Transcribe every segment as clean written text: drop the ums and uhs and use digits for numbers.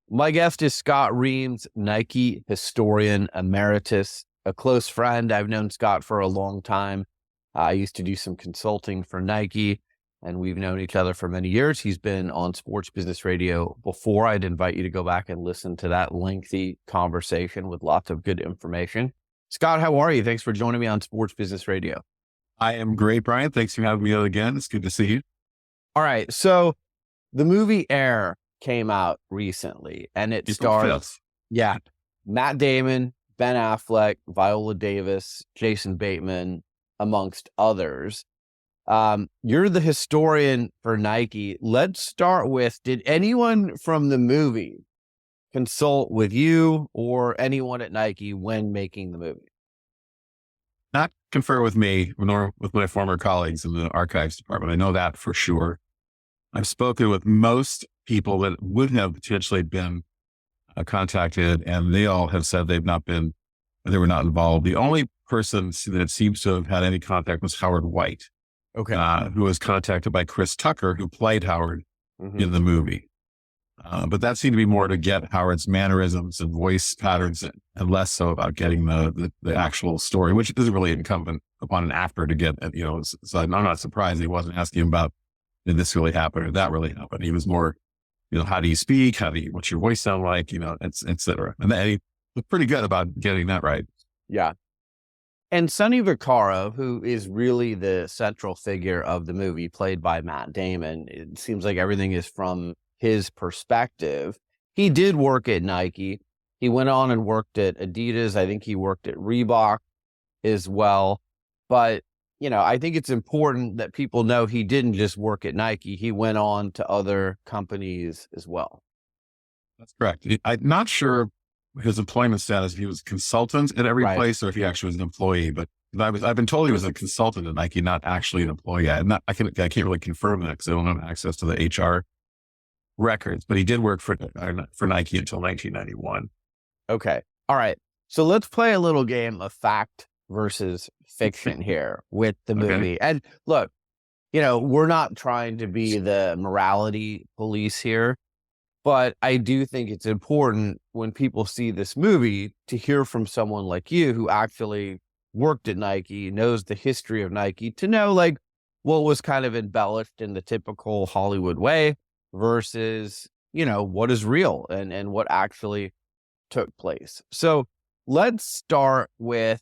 My guest is Scott Reames, Nike Historian Emeritus, a close friend. I've known Scott for a long time. I used to do some consulting for Nike, and we've known each other for many years. He's been on Sports Business Radio before. I'd invite you to go back and listen to that lengthy conversation with lots of good information. Scott, how are you? Thanks for joining me on Sports Business Radio. I am great, Brian. Thanks for having me on again. It's good to see you. All right. So the movie Air came out recently, and it stars, Matt Damon, Ben Affleck, Viola Davis, Jason Bateman, amongst others. You're the historian for Nike. Let's start with, did anyone from the movie consult with you or anyone at Nike when making the movie? Not confer with me, nor with my former colleagues in the archives department. I know that for sure. I've spoken with most people that would have potentially been contacted, and they all have said they were not involved. The only person that seems to have had any contact was Howard White, who was contacted by Chris Tucker, who played Howard in the movie. But that seemed to be more to get Howard's mannerisms and voice patterns and less so about getting the actual story, which isn't really incumbent upon an actor to get, so I'm not surprised he wasn't asking about, did this really happen or that really happened? He was more, how do you speak? What's your voice sound like? Et cetera. And he was pretty good about getting that right. Yeah. And Sonny Vaccaro, who is really the central figure of the movie, played by Matt Damon, it seems like everything is from his perspective. He did work at Nike. He went on and worked at Adidas. I think he worked at Reebok as well. But I think it's important that people know he didn't just work at Nike. He went on to other companies as well. That's correct. I'm not sure his employment status, if he was a consultant at every place or if he actually was an employee, but I've been told he was a consultant at Nike, not actually an employee. I can't really confirm that because I don't have access to the HR records, but he did work for Nike until 1991. Okay. All right. So let's play a little game of fact versus fiction here with the movie. Okay. And look, we're not trying to be the morality police here, but I do think it's important when people see this movie to hear from someone like you who actually worked at Nike, knows the history of Nike, to know what was kind of embellished in the typical Hollywood way versus, what is real and what actually took place. So let's start with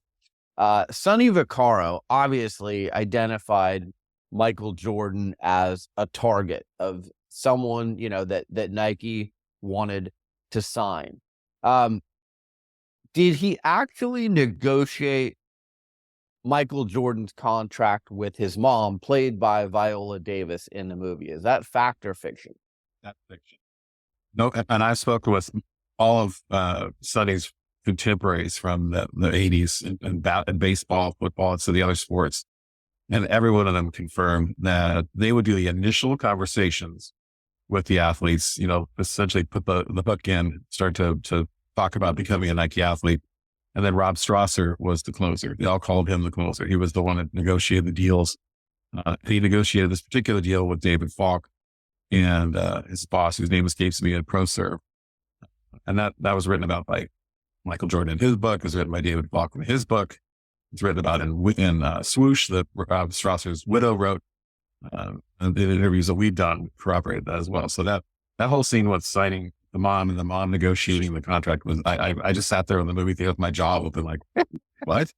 Sonny Vaccaro obviously identified Michael Jordan as a target of someone, that Nike wanted to sign. Did he actually negotiate Michael Jordan's contract with his mom, played by Viola Davis in the movie? Is that fact or fiction? That's fiction. No, and I've spoken with all of Sonny's contemporaries from the 80s and baseball, football, and so the other sports. And every one of them confirmed that they would do the initial conversations with the athletes, essentially put the hook in, start to talk about becoming a Nike athlete. And then Rob Strasser was the closer. They all called him the closer. He was the one that negotiated the deals. He negotiated this particular deal with David Falk and his boss, whose name escapes me, at ProServe. And that was written about by Michael Jordan. His book was written by David Falk. His book is written about in Swoosh, that Rob Strasser's widow wrote. And the interviews that we've done corroborated that as well. So that whole scene with signing the mom and the mom negotiating the contract was, I just sat there in the movie theater with my jaw open like, what?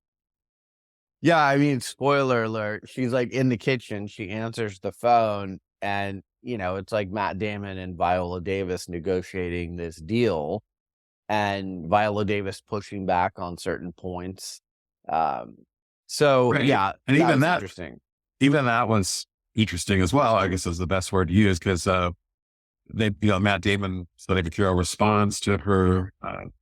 Yeah, I mean, spoiler alert, she's in the kitchen, she answers the phone, and, it's like Matt Damon and Viola Davis negotiating this deal, and Viola Davis pushing back on certain points. So, right. Yeah, and even that, interesting. Even that was interesting as well, I guess is the best word to use, because Matt Damon, Sonny Vaccaro, responds to her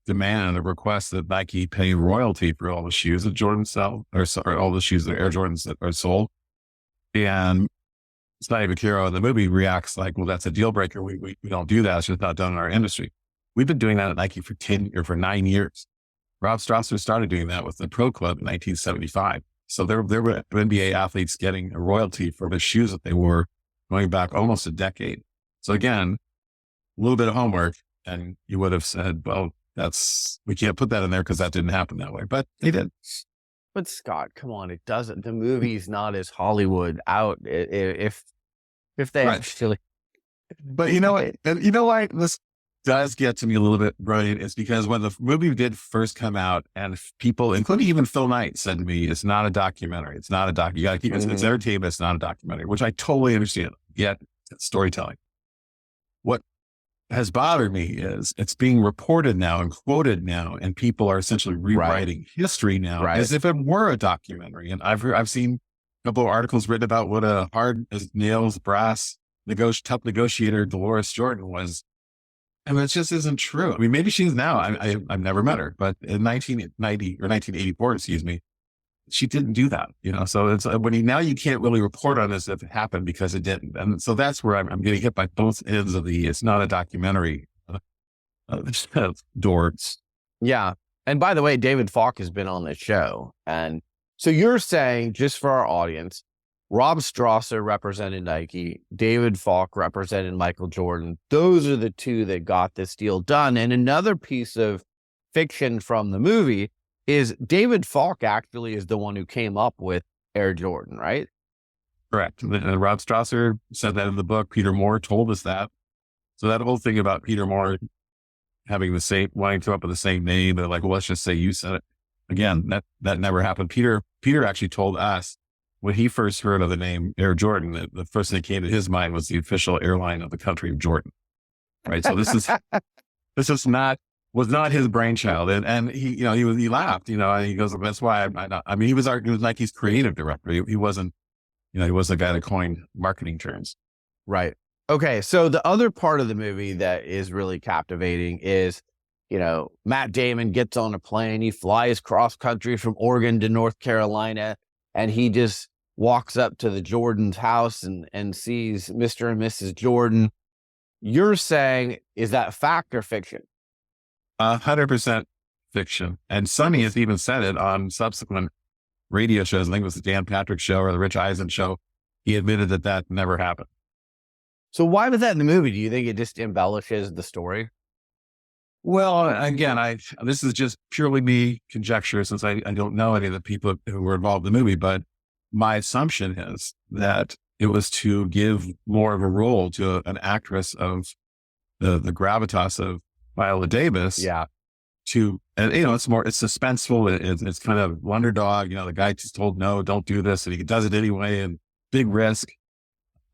demand, a request that Nike pay royalty for all the shoes that Jordan sell, or all the shoes that Air Jordans that are sold. And Sonny Vaccaro in the movie reacts like, well, that's a deal breaker. We don't do that. It's just not done in our industry. We've been doing that at Nike for 9 years. Rob Strasser started doing that with the Pro Club in 1975. So there were NBA athletes getting a royalty for the shoes that they wore going back almost a decade. So again, a little bit of homework. and you would have said, well, we can't put that in there because that didn't happen that way, but he did. But Scott, come on, it doesn't. The movie's not as Hollywood out. If they Right. actually, But you know what? And you know why this does get to me a little bit brilliant is because when the movie did first come out, and people, including even Phil Knight, said to me, "It's not a documentary. It's not a doc. You got to keep it's entertainment. It's not a documentary," which I totally understand. Yet it's storytelling. What has bothered me is it's being reported now and quoted now, and people are essentially rewriting history now as if it were a documentary. And I've seen a couple of articles written about what a hard as nails brass tough negotiator Dolores Jordan was. And it just isn't true. I mean, maybe she's now. I've never met her, but in 1990 or 1984, excuse me, she didn't do that. So it's now you can't really report on this if it happened because it didn't. And so that's where I'm getting hit by both ends of it's not a documentary doors. Yeah. And by the way, David Falk has been on the show. And so you're saying, just for our audience, Rob Strasser represented Nike. David Falk represented Michael Jordan. Those are the two that got this deal done. And another piece of fiction from the movie is David Falk actually is the one who came up with Air Jordan, right? Correct. And Rob Strasser said that in the book. Peter Moore told us that. So that whole thing about Peter Moore having wanting to come up with the same name, but like, well, let's just say you said it. Again, that never happened. Peter actually told us when he first heard of the name Air Jordan, the first thing that came to his mind was the official airline of the country of Jordan. Right. So this was not his brainchild. And he laughed, and he goes, that's why he was Nike's creative director. He wasn't, he wasn't the guy that coined marketing terms. Right. Okay. So the other part of the movie that is really captivating is, Matt Damon gets on a plane. He flies cross country from Oregon to North Carolina, and he just walks up to the Jordan's house and sees Mr. and Mrs. Jordan. You're saying, is that fact or fiction? 100% fiction. And Sonny has even said it on subsequent radio shows. I think it was the Dan Patrick show or the Rich Eisen show. He admitted that never happened. So why was that in the movie? Do you think it just embellishes the story? Well, again, this is just purely me conjecture since I don't know any of the people who were involved in the movie, but my assumption is that it was to give more of a role to an actress of the gravitas of Viola Davis. Yeah. And it's suspenseful. It's kind of underdog. The guy just told, no, don't do this. And he does it anyway, and big risk.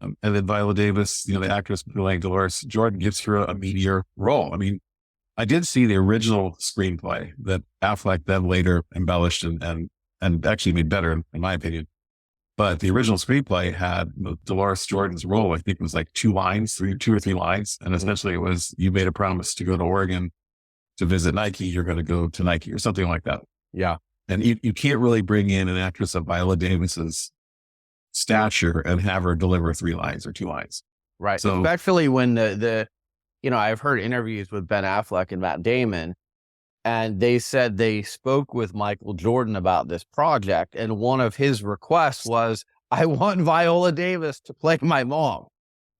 And then Viola Davis, the actress playing Dolores Jordan, gives her a meteor role. I mean, I did see the original screenplay that Affleck then later embellished and actually made better, in my opinion. But the original screenplay had Dolores Jordan's role. I think it was like 2 or 3 lines. And essentially it was, you made a promise to go to Oregon to visit Nike. You're going to go to Nike or something like that. Yeah. And you can't really bring in an actress of Viola Davis's stature and have her deliver 3 lines or 2 lines. Right. So, especially when I've heard interviews with Ben Affleck and Matt Damon, and they said they spoke with Michael Jordan about this project. And one of his requests was, I want Viola Davis to play my mom.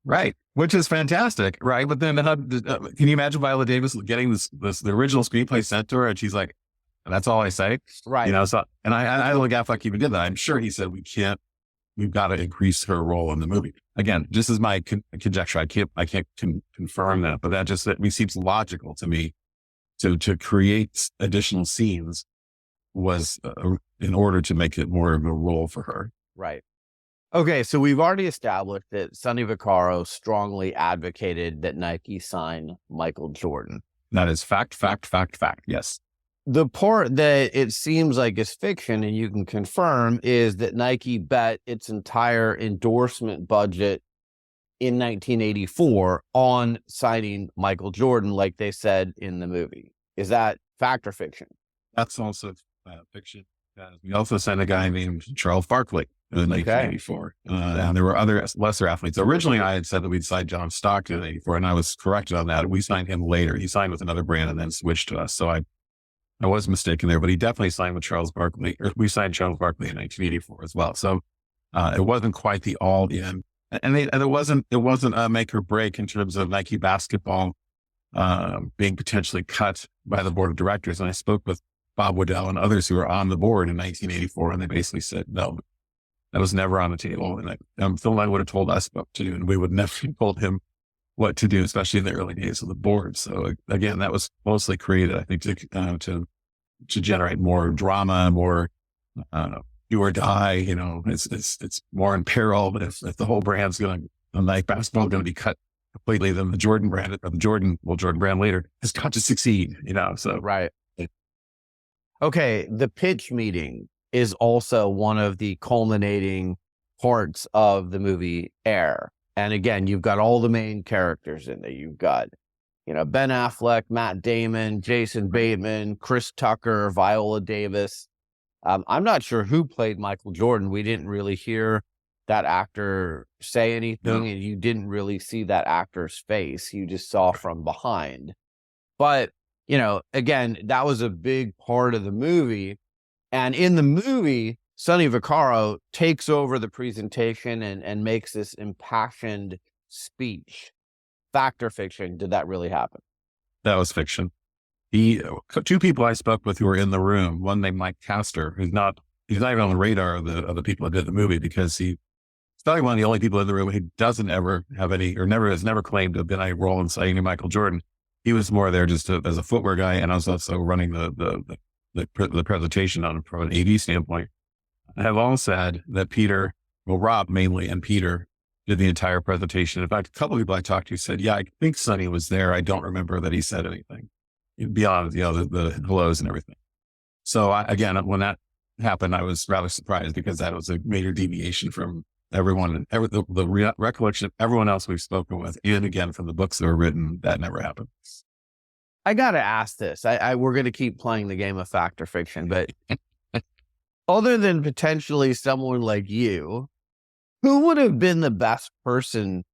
Right. Which is fantastic. Right. But then can you imagine Viola Davis getting the original screenplay sent to her? And she's like, that's all I say. Right. So, and I don't think Affleck even did that. I'm sure he said, we've got to increase her role in the movie. Again, just as my conjecture, I can't confirm that, but that seems logical to me. To create additional scenes was in order to make it more of a role for her. Right. Okay. So we've already established that Sonny Vaccaro strongly advocated that Nike sign Michael Jordan. That is fact. Yes. The part that it seems like is fiction, and you can confirm, is that Nike bet its entire endorsement budget in 1984 on signing Michael Jordan, like they said in the movie. Is that fact or fiction? That's also fiction. We also signed a guy named Charles Barkley in 1984. And there were other lesser athletes. Originally, I had said that we'd signed John Stockton in 84, and I was corrected on that. We signed him later. He signed with another brand and then switched to us. So I was mistaken there, but he definitely signed with Charles Barkley, or we signed Charles Barkley in 1984 as well. So it wasn't quite the all in. And it wasn't a make or break in terms of Nike basketball being potentially cut by the board of directors. And I spoke with Bob Waddell and others who were on the board in 1984, and they basically said, no, that was never on the table. And Phil and I would have told us what to do, and we would never have told him what to do, especially in the early days of the board. So again, that was mostly created, I think, to generate more drama, more do or die. You know, it's more in peril. But if the whole brand's going to, like basketball, going to be cut completely, then the Jordan brand, or the Jordan brand later has got to succeed. You know, so right. Okay, the pitch meeting is also one of the culminating parts of the movie Air. And again, you've got all the main characters in there. You've got, you know, Ben Affleck, Matt Damon, Jason Bateman, Chris Tucker, Viola Davis. I'm not sure who played Michael Jordan. We didn't really hear that actor say anything, and you didn't really see that actor's face. You just saw from behind. But, you know, again, that was a big part of the movie. And in the movie, Sonny Vaccaro takes over the presentation and makes this impassioned speech. Fact or fiction? Did that really happen? That was fiction. Two people I spoke with who were in the room, one named Mike Castor, he's not even on the radar of the people that did the movie, because he's probably one of the only people in the room who doesn't ever have any, or has never claimed to have been a role in signing Michael Jordan. He was more there just as a footwear guy, and I was also running the presentation from an AD standpoint. I have all said that Rob mainly, and Peter did the entire presentation. In fact, a couple of people I talked to said, yeah, I think Sonny was there. I don't remember that he said anything beyond, you know, the hellos and everything. So again, when that happened, I was rather surprised, because that was a major deviation from everyone, the recollection of everyone else we've spoken with. And again, from the books that were written, that never happened. I got to ask this. We're going to keep playing the game of fact or fiction, but other than potentially someone like you, who would have been the best person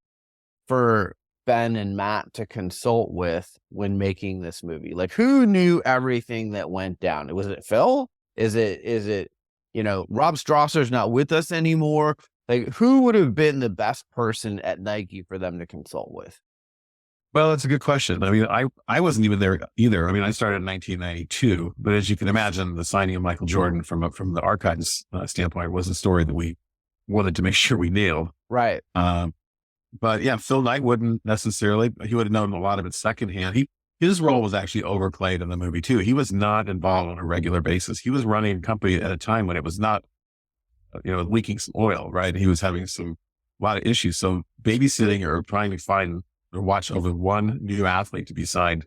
for Ben and Matt to consult with when making this movie? Like, who knew everything that went down? Was it Phil? Is it, you know, Rob Strasser's not with us anymore? Like, who would have been the best person at Nike for them to consult with? Well, that's a good question. I mean, I wasn't even there either. I mean, I started in 1992, but as you can imagine, the signing of Michael Jordan from the archives standpoint was a story that we wanted to make sure we nailed. Right. But yeah, Phil Knight wouldn't necessarily. He would have known a lot of it secondhand. His role was actually overplayed in the movie too. He was not involved on a regular basis. He was running a company at a time when it was not, you know, leaking some oil, right? He was having a lot of issues. So babysitting or trying to find or watch over one new athlete to be signed,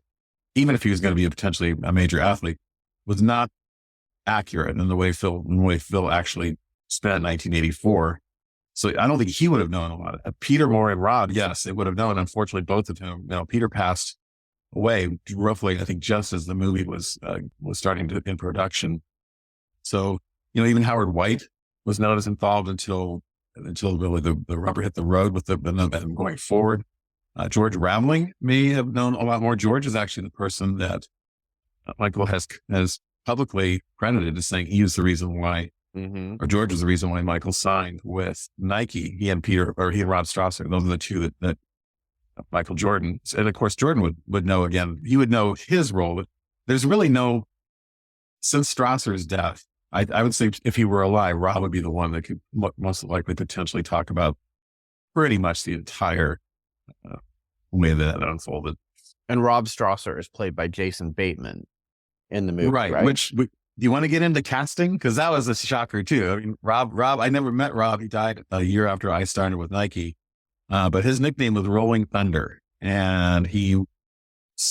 even if he was going to be potentially a major athlete, was not accurate in the way Phil actually spent 1984. So I don't think he would have known a lot. Peter Moore and Rob, yes, they would have known. Unfortunately, both of whom, you know, Peter passed away roughly, I think, just as the movie was starting to in production. So, you know, even Howard White was not as involved until really the rubber hit the road with them going forward. George Raveling may have known a lot more. George is actually the person that Michael has publicly credited as saying he was the reason why, or George was the reason why Michael signed with Nike. He and Rob Strasser, those are the two that Michael Jordan, and of course Jordan would know. Again, he would know his role. But there's really no, since Strasser's death, I would say if he were alive, Rob would be the one that could most likely potentially talk about pretty much the entire way that unfolded. And Rob Strasser is played by Jason Bateman in the movie, right? Which do you want to get into casting? Because that was a shocker too. I mean, Rob, I never met Rob. He died a year after I started with Nike, but his nickname was Rolling Thunder, and he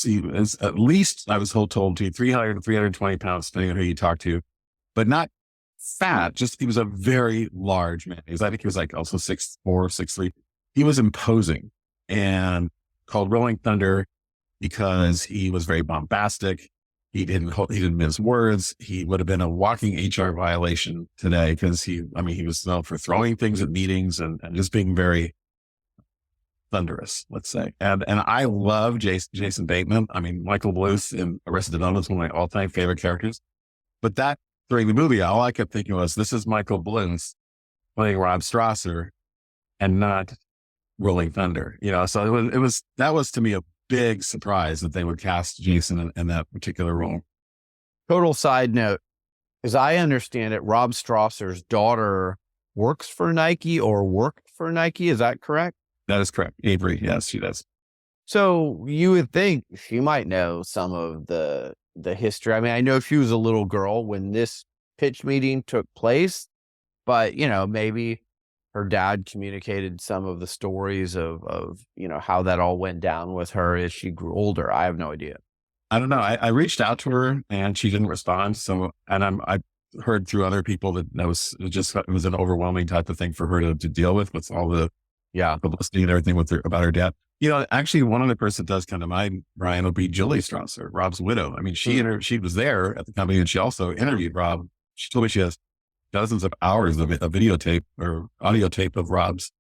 is at least, I was told, to 300 to 320 pounds, depending on who you talk to, but not fat. Just he was a very large man. I think he was like also 6'4", 6'3". He was imposing, and called Rolling Thunder because he was very bombastic. He didn't mince words. He would have been a walking HR violation today, because he was known for throwing things at meetings and just being very thunderous, let's say. And I love Jason Bateman. I mean, Michael Bluth in Arrested Development is one of my all-time favorite characters. But that, during the movie, all I kept thinking was, this is Michael Bluth playing Rob Strasser and not Rolling Thunder. You know, so that was to me a big surprise that they would cast Jason in that particular role. Total side note, as I understand it, Rob Strasser's daughter works for Nike or worked for Nike. Is that correct? That is correct. Avery. Yes, she does. So you would think she might know some of the history. I mean, I know she was a little girl when this pitch meeting took place, but maybe her dad communicated some of the stories of how that all went down with her as she grew older. I have no idea. I don't know. I reached out to her and she didn't respond. So, and I heard through other people that it was an overwhelming type of thing for her to deal with all the publicity and everything about her dad. Actually, one other person that does come to mind, Brian, will be Julie Strasser, Rob's widow. I mean, she was there at the company and she also interviewed Rob. She told me she has dozens of hours of videotape or audio tape of Rob's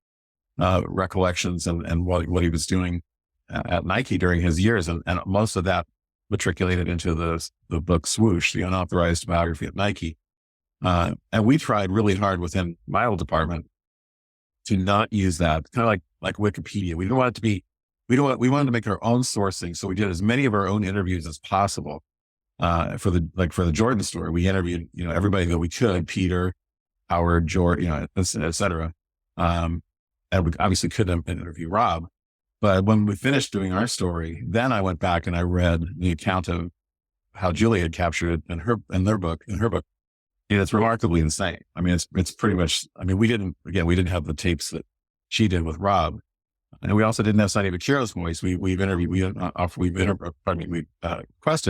recollections and what he was doing at Nike during his years. And most of that matriculated into the book Swoosh, the unauthorized biography of Nike. And we tried really hard within my old department to not use that, kind of like Wikipedia. We wanted to make our own sourcing. So we did as many of our own interviews as possible. For the Jordan story, we interviewed, everybody that we could, Peter, Howard, Jordan, et cetera. And we obviously couldn't interview Rob. But when we finished doing our story, then I went back and I read the account of how Julie had captured it in her book. And it's remarkably insane. I mean, it's pretty much, I mean, we didn't have the tapes that she did with Rob. And we also didn't have Sonny Vacciero's voice. We requested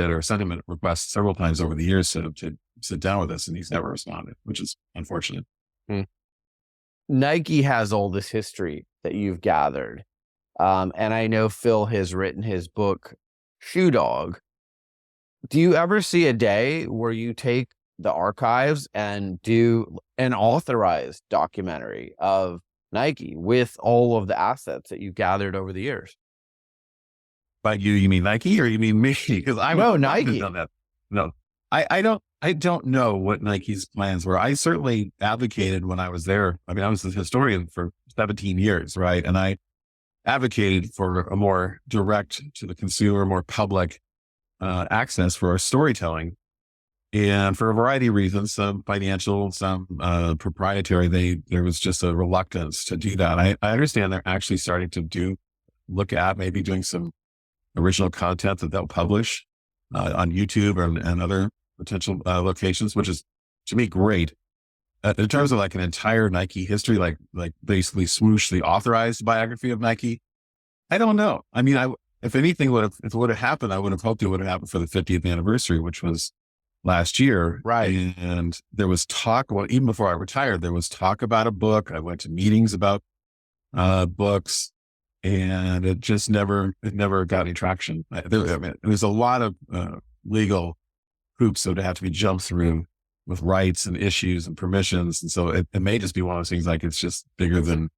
or sent him a request several times over the years to sit down with us, and he's never responded, which is unfortunate. Nike has all this history that you've gathered. And I know Phil has written his book, Shoe Dog. Do you ever see a day where you take the archives and do an authorized documentary of Nike with all of the assets that you've gathered over the years? By you mean Nike or you mean me? Because Nike. Done that. No, I don't know what Nike's plans were. I certainly advocated when I was there. I mean, I was a historian for 17 years, right? And I advocated for a more direct to the consumer, more public access for our storytelling. And for a variety of reasons, some financial, some proprietary, there was just a reluctance to do that. I understand they're actually starting to look at maybe doing some original content that they'll publish on YouTube and other potential locations, which is to me great. In terms of like an entire Nike history, like basically Swoosh, the authorized biography of Nike, I don't know. I mean, if anything if it would have happened, I would have hoped it would have happened for the 50th anniversary, which was last year. Right. And there was talk, well, even before I retired, there was talk about a book. I went to meetings about books, and it just never got any traction. There's a lot of legal hoops that would have to be jumped through with rights and issues and permissions. And so it may just be one of those things like it's just bigger than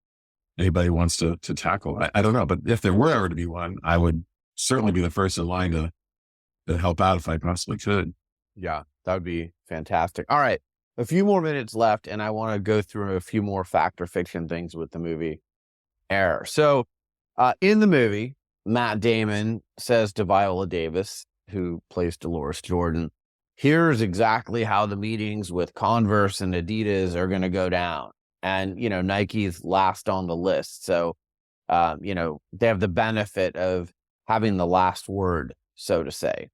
anybody wants to tackle. I don't know. But if there were ever to be one, I would certainly be the first in line to help out if I possibly could. Yeah, that would be fantastic. All right. A few more minutes left, and I want to go through a few more fact or fiction things with the movie Air. So in the movie, Matt Damon says to Viola Davis, who plays Dolores Jordan, here's exactly how the meetings with Converse and Adidas are going to go down. And, Nike's last on the list. So, they have the benefit of having the last word, so to say.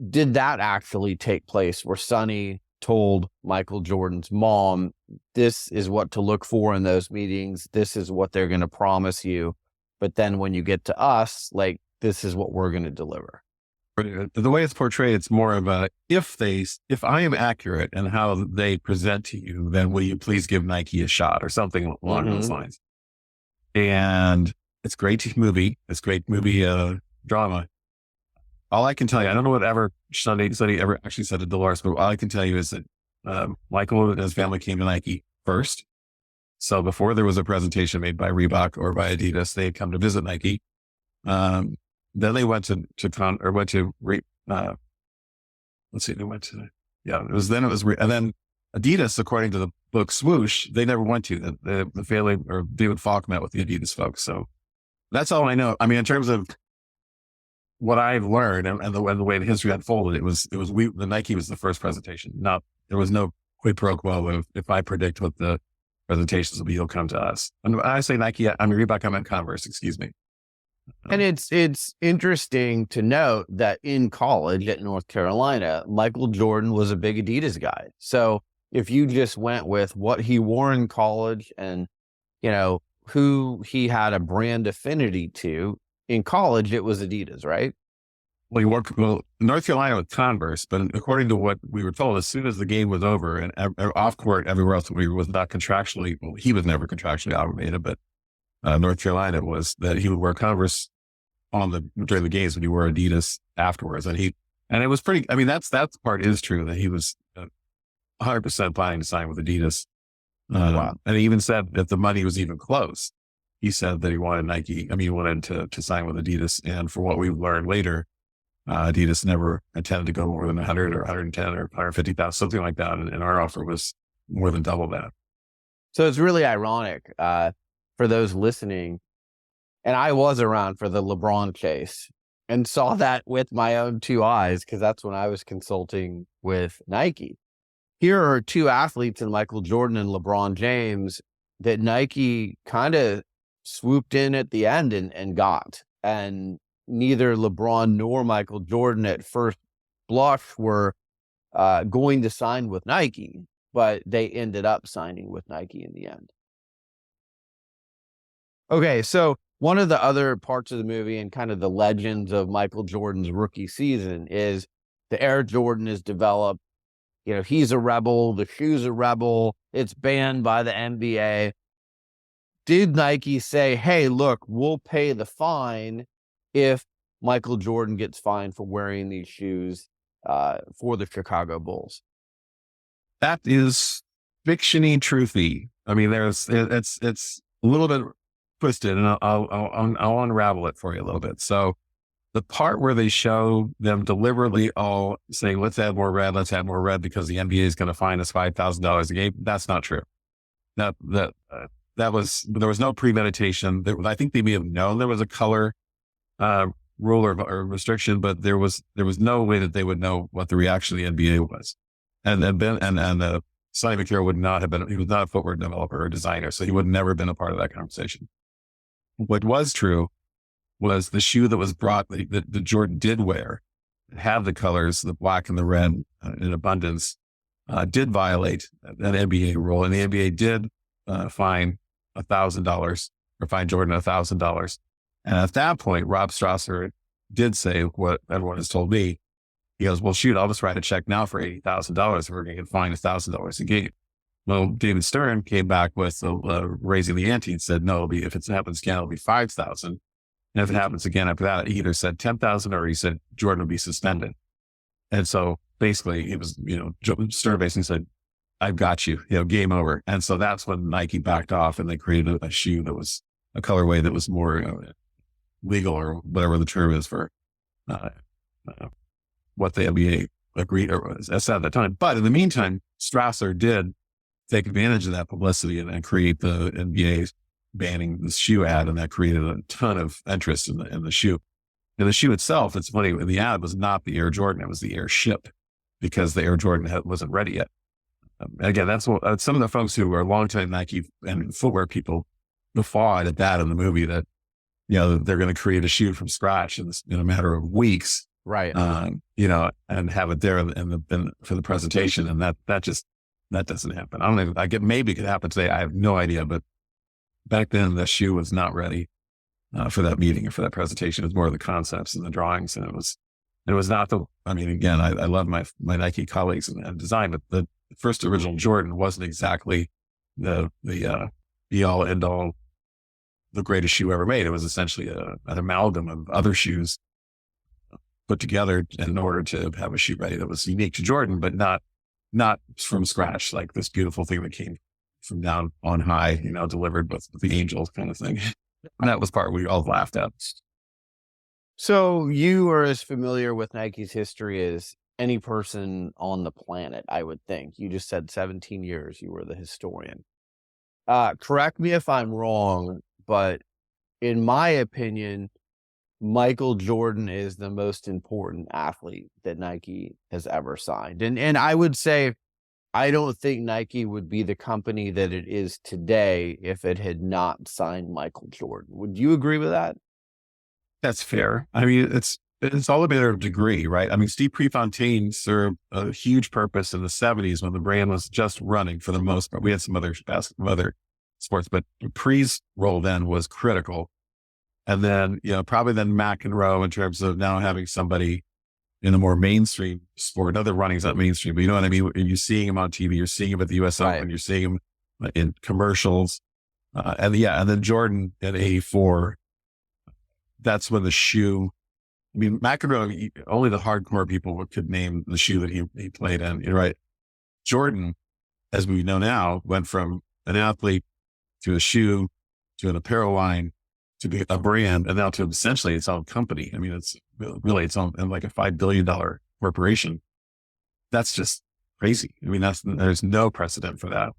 Did that actually take place where Sonny told Michael Jordan's mom, this is what to look for in those meetings. This is what they're going to promise you. But then when you get to us, like, this is what we're going to deliver. The way it's portrayed, it's more of a, if I am accurate in how they present to you, then will you please give Nike a shot or something along those lines? And it's great movie. It's great movie drama. All I can tell you, I don't know whatever Sonny ever actually said to Dolores, but all I can tell you is that Michael and his family came to Nike first. So before there was a presentation made by Reebok or by Adidas, they had come to visit Nike. Then they went and then Adidas, according to the book Swoosh, they never went to. The family or David Falk met with the Adidas folks. So that's all I know. I mean, in terms of what I learned and the way the history unfolded, the Nike was the first presentation. There was no quid pro quo of if I predict what the presentations will be, you'll come to us. And when I say Nike, I mean Reebok, I meant Converse, excuse me. And it's interesting to note that in college at North Carolina, Michael Jordan was a big Adidas guy. So if you just went with what he wore in college and, who he had a brand affinity to, in college, it was Adidas, right? North Carolina with Converse, but according to what we were told, as soon as the game was over and off court, everywhere else was not contractually, he was never contractually obligated, but North Carolina was that he would wear Converse during the games, when he wore Adidas afterwards. And it was pretty, I mean, that part is true, that he was 100% planning to sign with Adidas. Wow. And he even said if the money was even close, he said that he wanted Nike. I mean, he wanted to sign with Adidas. And for what we've learned later, Adidas never intended to go more than 100 or 110 or 150,000, something like that. And our offer was more than double that. So it's really ironic for those listening. And I was around for the LeBron chase and saw that with my own two eyes, because that's when I was consulting with Nike. Here are two athletes in Michael Jordan and LeBron James that Nike kind of swooped in at the end and got. And neither LeBron nor Michael Jordan at first blush were going to sign with Nike, but they ended up signing with Nike in the end. Okay, so one of the other parts of the movie and kind of the legends of Michael Jordan's rookie season is the Air Jordan is developed. He's a rebel. The shoe's a rebel. It's banned by the NBA. Did Nike say, hey, look, we'll pay the fine if Michael Jordan gets fined for wearing these shoes for the Chicago Bulls? That is fiction-y, truthy. I mean, it's a little bit twisted, and I'll unravel it for you a little bit. So the part where they show them deliberately all saying, let's add more red because the NBA is going to fine us $5,000 a game. That's not true. There was no premeditation. I think they may have known there was a color rule or restriction, but there was no way that they would know what the reaction of the NBA was. And Sonny McCure would not have been, he was not a footwear developer or designer, so he would never have been a part of that conversation. What was true was the shoe that was brought, that Jordan did wear, have the colors, the black and the red in abundance, did violate that NBA rule. And the NBA did fine $1,000 or fine Jordan $1,000. And at that point, Rob Strasser did say what everyone has told me. He goes, well, shoot, I'll just write a check now for $80,000 if we're going to get fined $1,000 a game. Well, David Stern came back with raising the ante and said, no, if it happens again, it'll be $5,000. And if it happens again after that, he either said $10,000 or he said Jordan will be suspended. And so basically it was, Stern basically said, I've got you, game over. And so that's when Nike backed off and they created a shoe that was a colorway that was more legal, or whatever the term is for what the NBA agreed or said at the time. But in the meantime, Strasser did take advantage of that publicity and create the NBA banning the shoe ad, and that created a ton of interest in the shoe. And the shoe itself, it's funny, the ad was not the Air Jordan, it was the Air Ship, because the Air Jordan wasn't ready yet. Again, that's what some of the folks who are longtime Nike and footwear people guffawed at that in the movie, that they're going to create a shoe from scratch in a matter of weeks, right? And have it there for the presentation, and that doesn't happen. I don't know. Maybe it could happen today. I have no idea, but back then the shoe was not ready for that meeting or for that presentation. It was more of the concepts and the drawings, and it was not again, I love my Nike colleagues and design, but the first original Jordan wasn't exactly the be all end all, the greatest shoe ever made. It was essentially an amalgam of other shoes put together in order to have a shoe ready that was unique to Jordan, but not from scratch, like this beautiful thing that came from down on high, delivered with the angels kind of thing. And that was part we all laughed at. So you are as familiar with Nike's history as any person on the planet, I would think. You just said 17 years. You were the historian. Correct me if I'm wrong, but in my opinion, Michael Jordan is the most important athlete that Nike has ever signed. And I would say, I don't think Nike would be the company that it is today if it had not signed Michael Jordan. Would you agree with that? That's fair. I mean, it's all a matter of degree, right? I mean, Steve Prefontaine served a huge purpose in the 70s when the brand was just running for the most part. We had some other sports, but Pre's role then was critical. And then, probably then McEnroe in terms of now having somebody in a more mainstream sport. Another running's not mainstream, but you know what I mean? You're seeing him on TV, you're seeing him at the US Open, you're seeing him in commercials. And then Jordan at 84, that's when the shoe, I mean, McEnroe, only the hardcore people could name the shoe that he played in, right? Jordan, as we know now, went from an athlete to a shoe, to an apparel line, to be a brand, and now to essentially its own company. I mean, it's really its own, and like a $5 billion corporation. That's just crazy. I mean, there's no precedent for that.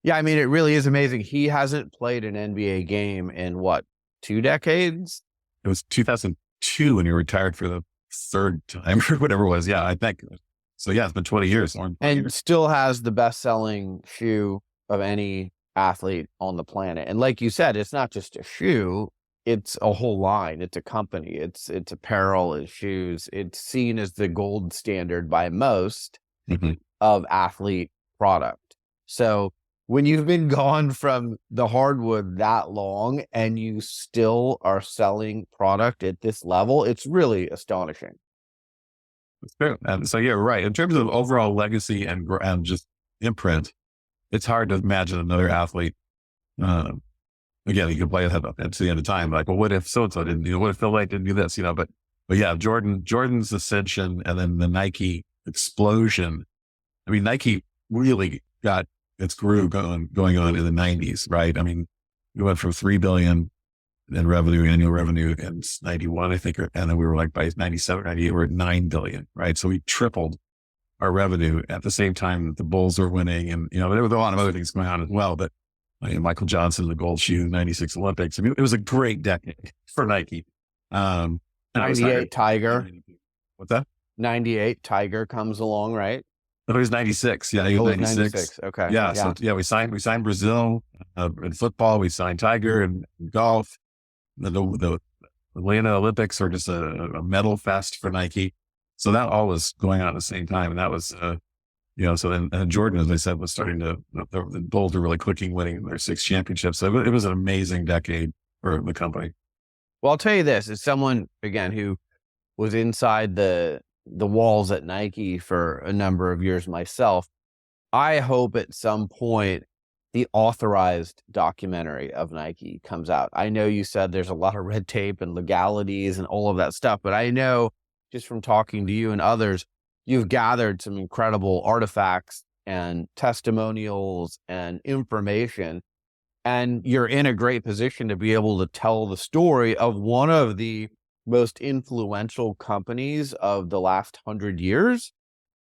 Yeah, I mean, it really is amazing. He hasn't played an NBA game in what, 2 decades? It was 2002 when he retired for the third time or whatever it was. Yeah, I think. So yeah, it's been 20 years. And still has the best-selling shoe of any athlete on the planet. And like you said, it's not just a shoe, it's a whole line. It's a company. It's apparel, it's shoes. It's seen as the gold standard by most of athlete product. So when you've been gone from the hardwood that long and you still are selling product at this level, it's really astonishing. That's true. And so yeah, right. In terms of overall legacy and just imprint, it's hard to imagine another athlete. Again, you can play it to the end of time. Like, well, what if so-and-so didn't do, what if Phil Knight didn't do this, but yeah, Jordan's ascension and then the Nike explosion. I mean, Nike really got its groove going on in the 90s, right? I mean, we went from 3 billion in annual revenue in 91, I think, and then we were like by 97, 98, we're at 9 billion, right? So we tripled our revenue at the same time that the Bulls were winning. And, there were a lot of other things going on as well, but Michael Johnson, the gold shoe, 96 Olympics. I mean, it was a great decade for Nike. 98 Tiger. What's that? 98 Tiger comes along, right? No, he was 96. Yeah, he was 96. Okay. Yeah. So yeah, we signed Brazil in football. We signed Tiger in golf. The Atlanta Olympics are just a medal fest for Nike. So that all was going on at the same time. And that was, so then Jordan, as I said, was starting to, the Bulls were really clicking, winning their 6 championships. So it was an amazing decade for the company. Well, I'll tell you this, as someone, again, who was inside the walls at Nike for a number of years myself, I hope at some point the authorized documentary of Nike comes out. I know you said there's a lot of red tape and legalities and all of that stuff, but I know just from talking to you and others, you've gathered some incredible artifacts and testimonials and information, and you're in a great position to be able to tell the story of one of the most influential companies of the last 100 years.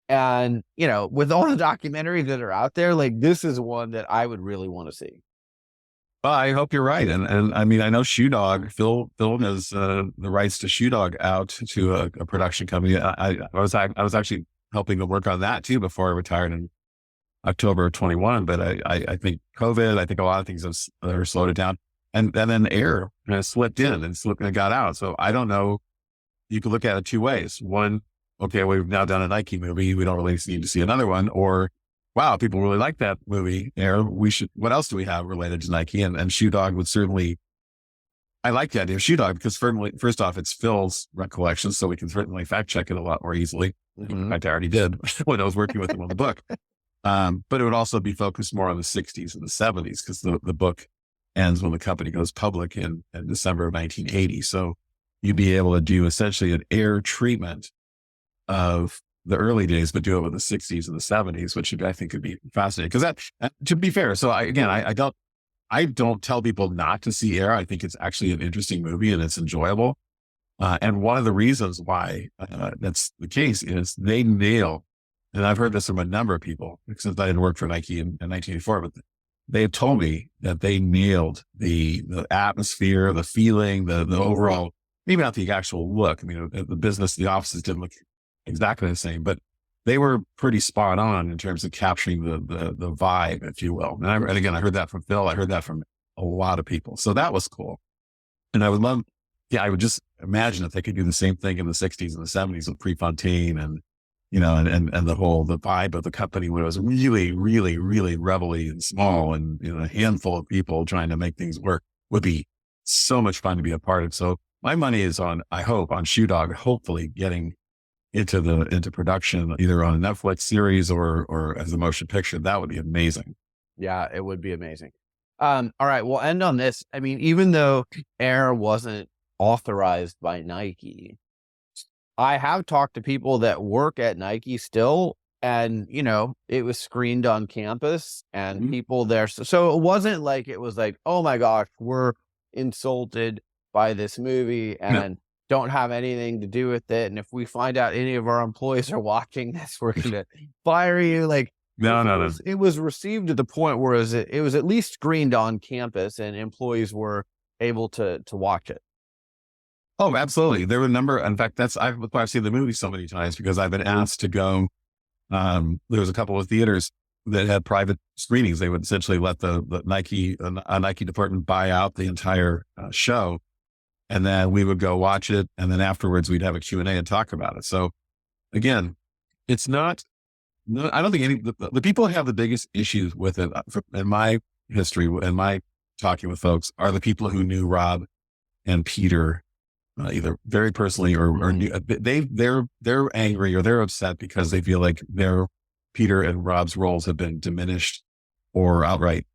And, with all the documentaries that are out there, like, this is one that I would really want to see. Well, I hope you're right. And I mean, I know Shoe Dog, Phil has the rights to Shoe Dog out to a production company. I was actually helping to work on that too before I retired in October of 21. But I think COVID, I think a lot of things have slowed it down. And then Air slipped in and got out. So I don't know. You could look at it 2 ways. One, okay, we've now done a Nike movie. We don't really need to see another one. Or, wow, people really like that movie, Air. What else do we have related to Nike? And Shoe Dog would certainly, I like the idea of Shoe Dog because first off, it's Phil's recollection. So we can certainly fact check it a lot more easily. In fact, I already did when I was working with him on the book. But it would also be focused more on the 60s and the 70s because the book ends when the company goes public in December of 1980. So you'd be able to do essentially an Air treatment of the early days, but do it with the 60s and the 70s, which I think could be fascinating. Because that, to be fair, so I don't tell people not to see Air. I think it's actually an interesting movie and it's enjoyable. And one of the reasons why that's the case is they nail, and I've heard this from a number of people since I didn't work for Nike in 1984, but they told me that they nailed the atmosphere, the feeling, the overall maybe not the actual look. I mean, the business, the offices didn't look exactly the same, but they were pretty spot on in terms of capturing the vibe, if you will. And again, I heard that from Phil. I heard that from a lot of people. So that was cool. And I would love, I would just imagine if they could do the same thing in the 60s and the 70s with Prefontaine and, you know, and the vibe of the company when it was really, really, really revelly and small and, you know, a handful of people trying to make things work would be so much fun to be a part of. So my money is on, I hope, on Shoe Dog, hopefully getting into production, either on a Netflix series or as a motion picture. That would be amazing. Yeah, it would be amazing. All right, we'll end on this. I mean, even though Air wasn't authorized by Nike, I have talked to people that work at Nike still, and, you know, it was screened on campus and people there. So it wasn't like it was like, oh my gosh, we're insulted by this movie and don't have anything to do with it. And if we find out any of our employees are watching this, we're going to fire you. Like, no. It was received at the point where it was at least screened on campus and employees were able to watch it. Oh, absolutely. There were a number. In fact, that's why I've seen the movie so many times, because I've been asked to go. There was a couple of theaters that had private screenings. They would essentially let the Nike department buy out the entire show. And then we would go watch it. And then afterwards we'd have a Q&A and talk about it. So again, it's not, no, I don't think the people who have the biggest issues with it in my history and my talking with folks are the people who knew Rob and Peter, either very personally or knew, they're angry or they're upset because they feel like their Peter and Rob's roles have been diminished or outright,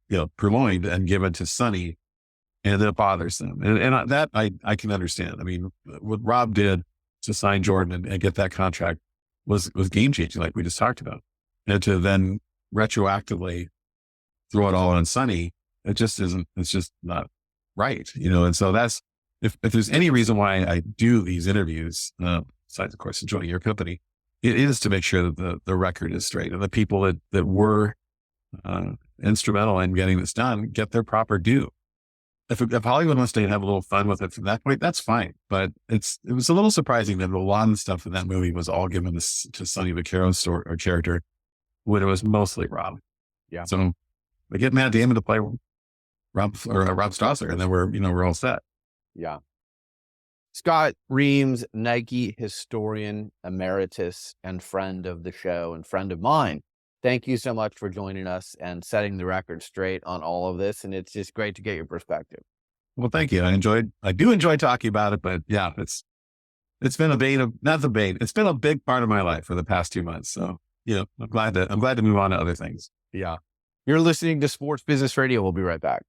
you know, purloined and given to Sonny, and it bothers them. And that I can understand. I mean, what Rob did to sign Jordan and get that contract was game changing, like we just talked about. And to then retroactively throw it all on Sonny, it's just not right, you know? And so that's, if there's any reason why I do these interviews, besides of course enjoying your company, it is to make sure that the record is straight and the people that were instrumental in getting this done get their proper due. If Hollywood wants to have a little fun with it from that point, that's fine. But it was a little surprising that a lot of the stuff in that movie was all given to Sonny Vaccaro's character when it was mostly Rob. Yeah. So they get Matt Damon to play Rob Strasser, and then we're all set. Yeah. Scott Reames, Nike Historian Emeritus and friend of the show and friend of mine. Thank you so much for joining us and setting the record straight on all of this. And it's just great to get your perspective. Well, thank you. I do enjoy talking about it, but yeah, it's been it's been a big part of my life for the past 2 months. So, you know, I'm glad to move on to other things. Yeah. You're listening to Sports Business Radio. We'll be right back.